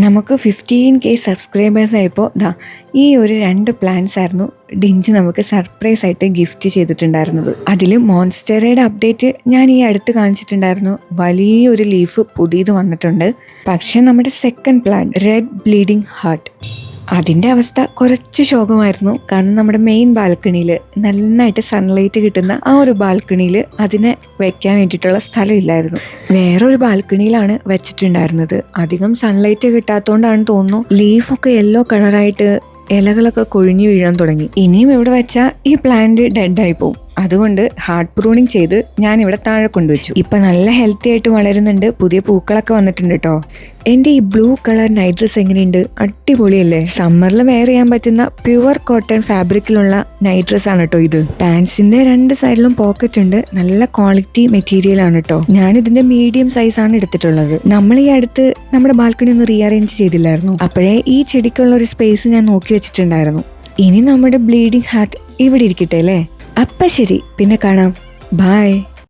നമുക്ക് 15K subscribers ആയപ്പോൾ ഈ ഒരു 2 പ്ലാന്റ്സ് ആയിരുന്നു ഡിഞ്ച് നമുക്ക് സർപ്രൈസ് ആയിട്ട് ഗിഫ്റ്റ് ചെയ്തിട്ടുണ്ടായിരുന്നത്. അതിൽ മോൺസ്റ്ററയുടെ അപ്ഡേറ്റ് ഞാൻ ഈ അടുത്ത് കാണിച്ചിട്ടുണ്ടായിരുന്നു. വലിയൊരു ലീഫ് പുതിയത് വന്നിട്ടുണ്ട്. പക്ഷെ നമ്മുടെ second plant red bleeding heart, അതിൻ്റെ അവസ്ഥ കുറച്ച് ശോകമായിരുന്നു. കാരണം നമ്മുടെ മെയിൻ ബാൽക്കണിയിൽ നന്നായിട്ട് സൺലൈറ്റ് കിട്ടുന്ന ആ ഒരു ബാൽക്കണിയിൽ അതിനെ വെക്കാൻ വേണ്ടിയിട്ടുള്ള സ്ഥലമില്ലായിരുന്നു. വേറൊരു ബാൽക്കണിയിലാണ് വെച്ചിട്ടുണ്ടായിരുന്നത്. അധികം സൺലൈറ്റ് കിട്ടാത്തതുകൊണ്ടാണ് തോന്നുന്നു ലീഫൊക്കെ യെല്ലോ കളറായിട്ട് ഇലകളൊക്കെ കൊഴിഞ്ഞു വീഴാൻ തുടങ്ങി. ഇനിയും ഇവിടെ വെച്ചാൽ ഈ പ്ലാന്റ് ഡെഡായി പോകും. അതുകൊണ്ട് ഹാർഡ് പ്രൂണിങ് ചെയ്ത് ഞാൻ ഇവിടെ താഴെ കൊണ്ടുവച്ചു. ഇപ്പൊ നല്ല ഹെൽത്തി ആയിട്ട് വളരുന്നുണ്ട്. പുതിയ പൂക്കളൊക്കെ വന്നിട്ടുണ്ട് കേട്ടോ. എൻ്റെ ഈ ബ്ലൂ കളർ നൈറ്റ് ഡ്രസ് എങ്ങനെയുണ്ട്? അടിപൊളിയല്ലേ? സമ്മറിൽ വെയർ ചെയ്യാൻ പറ്റുന്ന പ്യുവർ കോട്ടൺ ഫാബ്രിക്കിലുള്ള നൈറ്റ് ഡ്രസ് ആണ് കേട്ടോ ഇത്. പാൻസിന്റെ 2 സൈഡിലും പോക്കറ്റ് ഉണ്ട്. നല്ല ക്വാളിറ്റി മെറ്റീരിയൽ ആണ് കേട്ടോ. ഞാൻ ഇതിന്റെ മീഡിയം സൈസ് ആണ് എടുത്തിട്ടുള്ളത്. നമ്മൾ ഈ അടുത്ത് നമ്മുടെ ബാൽക്കണി ഒന്ന് റീഅറേഞ്ച് ചെയ്തില്ലായിരുന്നു? അപ്പോഴേ ഈ ചെടിക്കുള്ള ഒരു സ്പേസ് ഞാൻ നോക്കി വെച്ചിട്ടുണ്ടായിരുന്നു. ഇനി നമ്മുടെ ബ്ലീഡിങ് ഹാർട്ട് ഇവിടെ ഇരിക്കട്ടെ അല്ലേ? അപ്പം ശരി, പിന്നെ കാണാം. ബൈ.